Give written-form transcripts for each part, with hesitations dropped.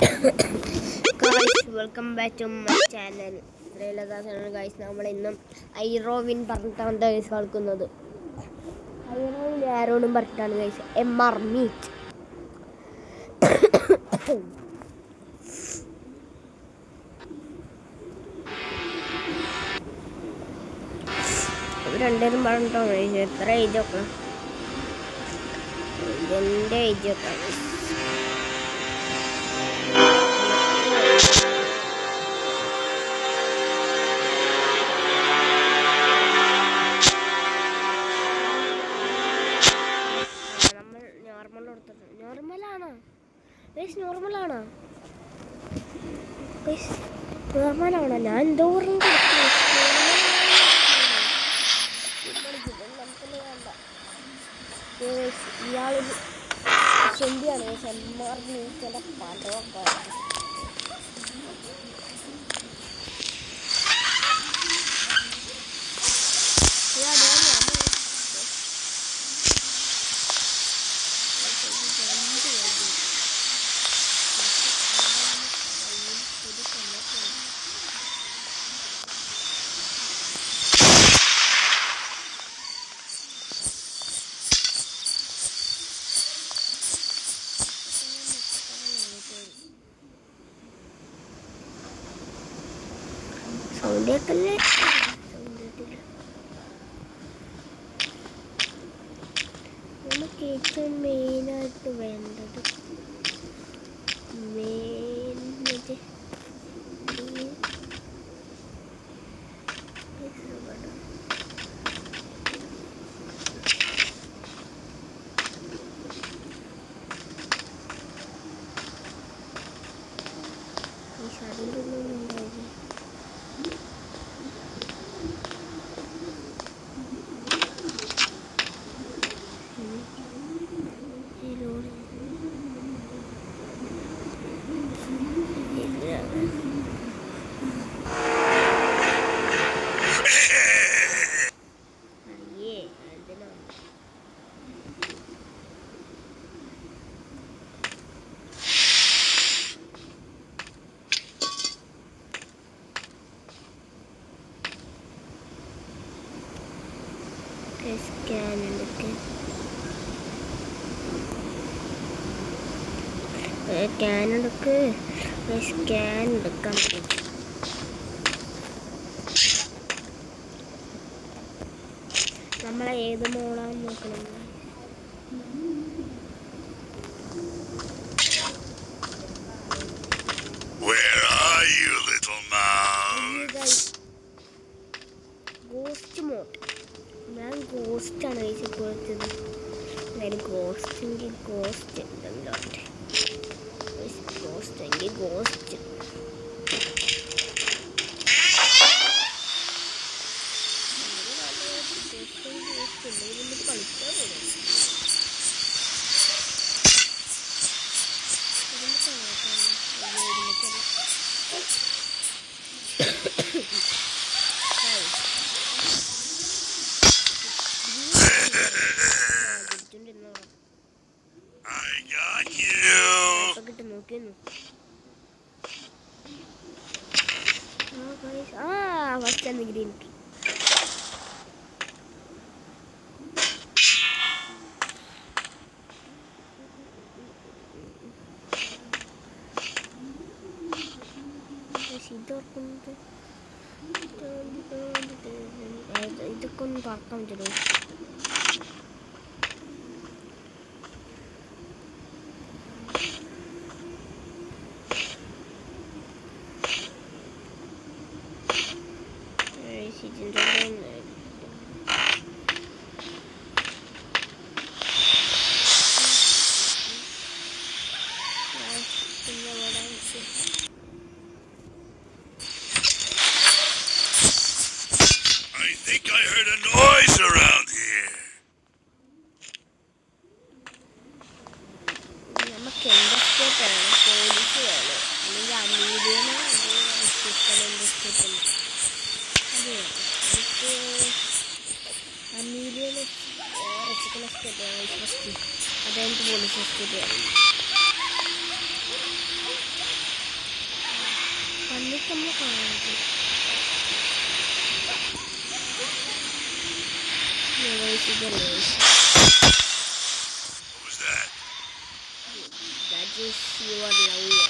Guys, welcome back to my channel. Guys, നമ്മൾ ഇന്നും ഐറോവിൻ പറഞ്ഞിട്ടാണ് ഗൈസ് കളിക്കുന്നത്. ഐറോവിൽ ആരോടും പറഞ്ഞിട്ടാണ് ഗൈസ് MR മീറ്റ്. രണ്ടുപേരും പറഞ്ഞിട്ടാണ് ഗൈസ് എത്ര ഏജൊക്കെ എൻ്റെ ഏജൊക്കെ നോർമലാണോ ഞാൻ എന്തോറും ഇയാളൊരു ശരിയാണ് ചില പടമൊക്കെ സൗണ്ടേക്കല്ലേ നമുക്ക് ഏറ്റവും മെയിനായിട്ട് വേണ്ടത് ഈ ഷാഡിൻ്റെ സ്കാൻ എടുക്കാൻ നമ്മളെ ഏത് മോളാന്ന് നോക്കണം. ഗോസ്റ്റ് മോഡ് ഞാൻ ഗോസ്റ്റാണ് ഇപ്പോഴത്തത്. അതായത് ഗോസ്റ്റെങ്കിൽ ഗോസ്റ്റ് എന്തെങ്കിലും ഗോസ്റ്റെങ്കിൽ ഗോസ്റ്റ് കളിക്കാൻ നോക്കിയിരുന്നു. ഫസ്റ്റ് ഗ്രീൻ ഇതൊക്കെ ഒന്ന് പറക്കാൻ പറ്റുമോ? I think I heard a noise around here. നമുക്ക് ഇൻവെസ്റ്റിഗേറ്റ് വേണം, പോലീസ് വേണം, അല്ലെങ്കിൽ അമീലിയനെ ഇൻവെസ്റ്റിഗേറ്റ് അതെ എനിക്ക് അമീലിയനെ റെസിക്കൽ എസ്കേറ്റ് വേണം ഫസ്റ്റ്. അതെനിക്ക് പോലീസ് എസ്കേറ്റ് വേണം. നമ്മൾ കാണുന്നത് What was that? that is your lawyer.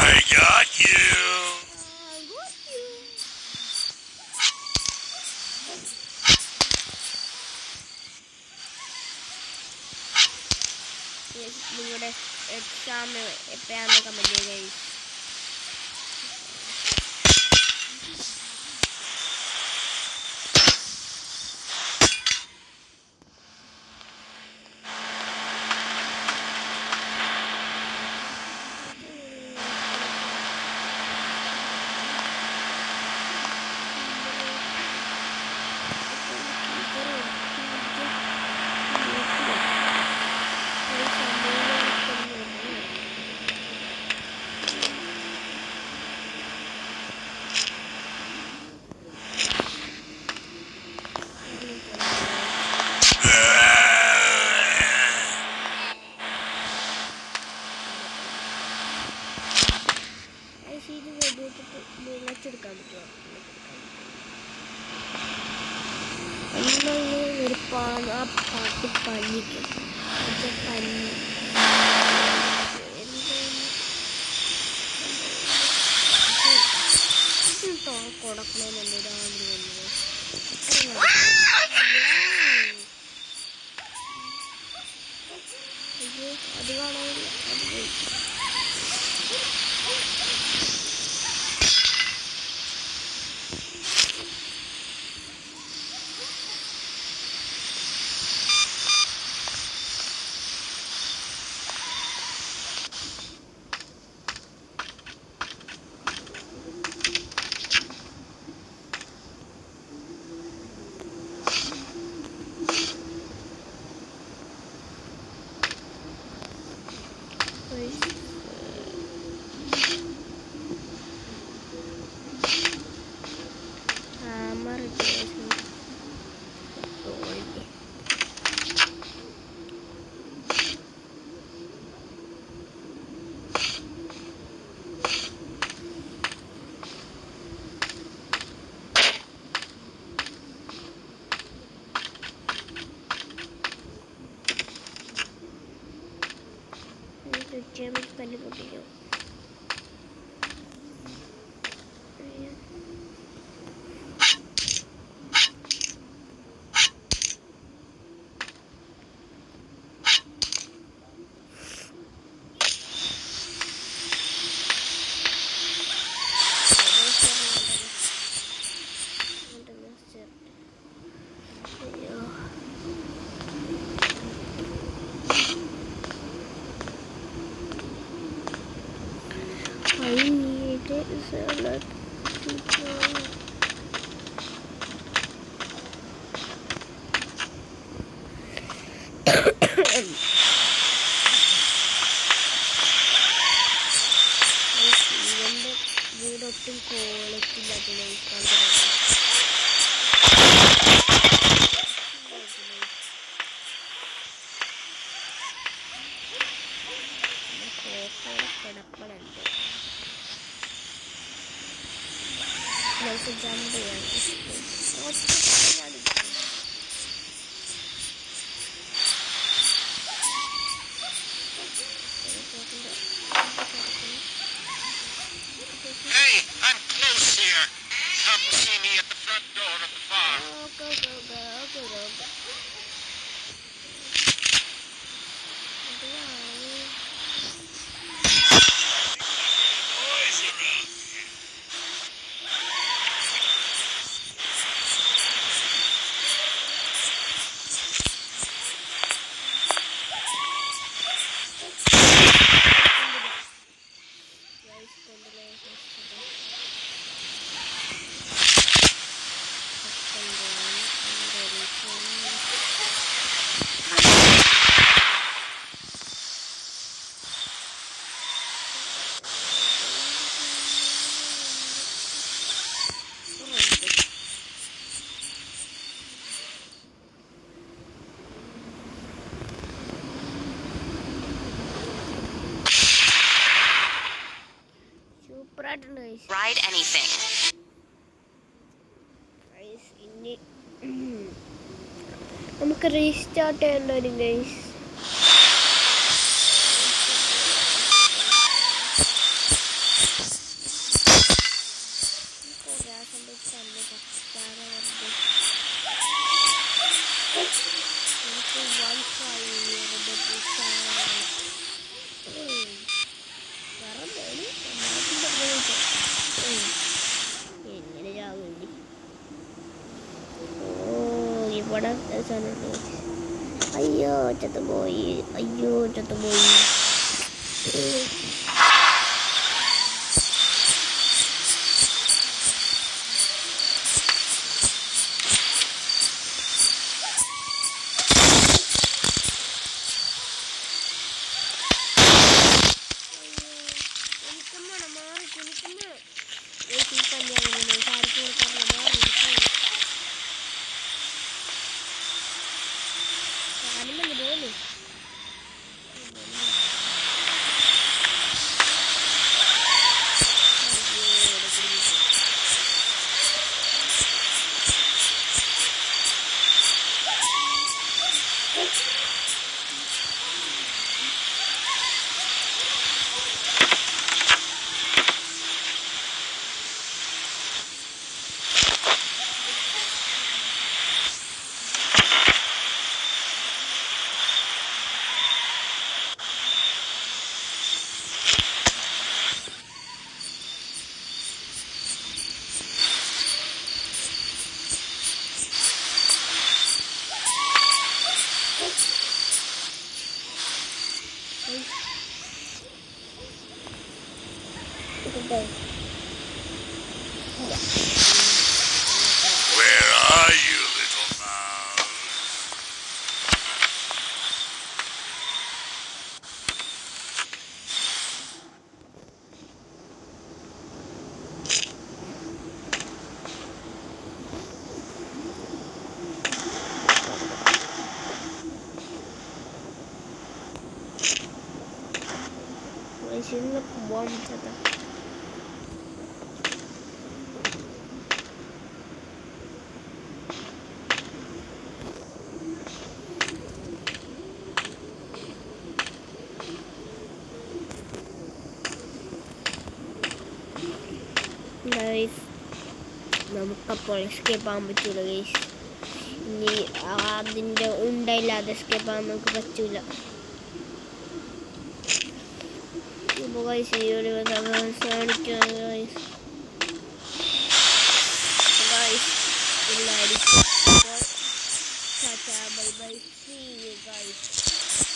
I got you. നിങ്ങളുടെ എക്സാം എപ്പോഴാണ് കമന്റ് ചെയ്യുക? വെച്ചെടുക്കാൻ പറ്റുമോ? ഒരു ആ പാട്ട് പഞ്ഞിക്കും പഞ്ഞി കൊടുക്കണമെന്നുണ്ട് രാവിലെ അത് കാണാനില്ല. അത് പോയി കല്ല് പൊട്ടിക്കും. I need it salad. വീടൊട്ടും കോളത്തില്ലാത്ത കിടപ്പുണ്ട്. നമുക്ക് ജമ്പ് ചെയ്യാൻ Hey, I'm close here. Come see me at the front door of the farm. Noise around here. ആയിട്ടുണ്ട് ഗൈസ്. Ride anything. ഗൈസ് ഇനി നമുക്ക് റീസ്റ്റാർട്ട് ചെയ്യേണ്ട വരും ഗൈസ്. എങ്ങനെ ചാവേണ്ടി? ഇവിടെ അയ്യോ ചത്തുപോയി, അയ്യോ ചത്തുപോയി. Where are you, little mouse? Sino buang kata. Guys, നമുക്കപ്പോൾ എസ്കേപ്പ് ആകാൻ പറ്റൂല ഗൈസ്. ഇനി അതിൻ്റെ ഉണ്ടായില്ലാതെ എസ്കേപ്പ് ആകാൻ നമുക്ക് പറ്റൂല. ഇപ്പോൾ ഗൈസ് ഈ ഒരു അവസാനിക്കുക ഗൈസ്. ഗൈസ് എല്ലാവരും bye bye, see you guys.